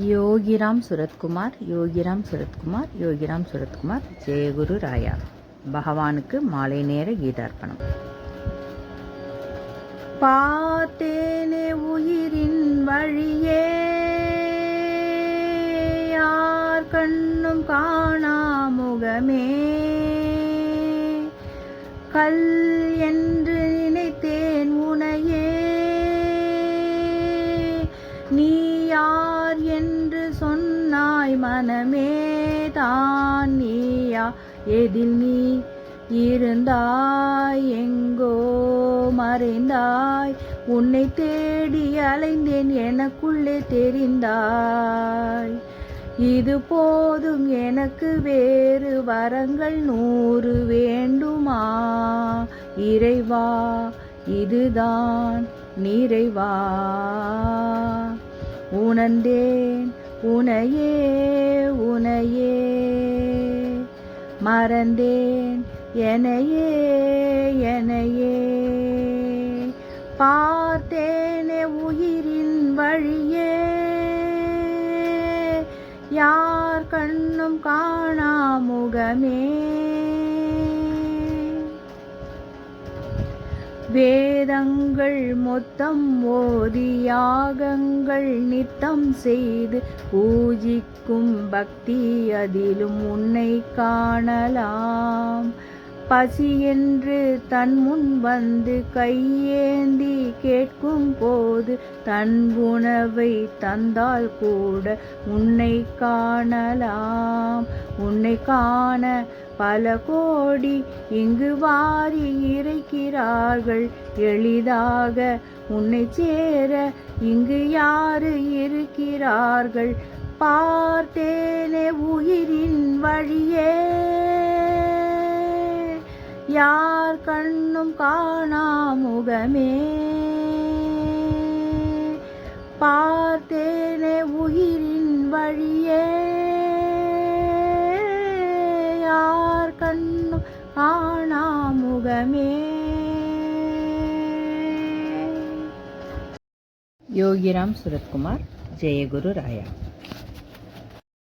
யோகிராம் சுரத்குமார் யோகிராம் சுரத்குமார் யோகிராம் சுரத்குமார் ஜெயகுரு ராயா. பகவானுக்கு மாலை நேர கீதார்ப்பணம். பார்த்தேனே உயிரின் வழியே, யார் கண்ணும் காணா முகமே, கல் என்று நினைத்தேன் உனையே, நீ யார் என்று சொன்னாய் மனமே, தான் நீயா எதில் நீ இருந்தாய், எங்கோ மறைந்தாய், உன்னை தேடி அலைந்தேன் எனக்குள்ளே தெரிந்தாய். இது போதும் எனக்கு, வேறு வரங்கள் 100 வேண்டுமா, இறைவா இதுதான் நிறைவா. உணர்ந்தேன் உனையே உனையே, மறந்தேன் எனையே எனையே, பார்த்தேனே உயிரின் வழியே, யார் கண்ணும் காணா முகமே. வேதங்கள் மொத்தம் ஓதி, யாகங்கள் நித்தம் செய்து பூஜிக்கும் பக்தி, அதிலும் உன்னை காணலாம். பசி என்று தன் முன் வந்து கையேந்தி கேட்கும் போது, தன் உணவை தந்தால் கூட உன்னை காணலாம். உன்னை காண பல கோடி இங்கு வாரி இறைக்கிறார்கள், எளிதாக உன்னை சேர இங்கு யாரு இருக்கிறார்கள். பார்த்தேனே உயிரின் வழியே, யார் கண்ணும் காணா முகமே, பார்த்தேனே உயிரின் வழியே, யார் கண்ணும் காணா முகமே. யோகிராம் சுரத்குமார் ஜெயகுரு ராயா.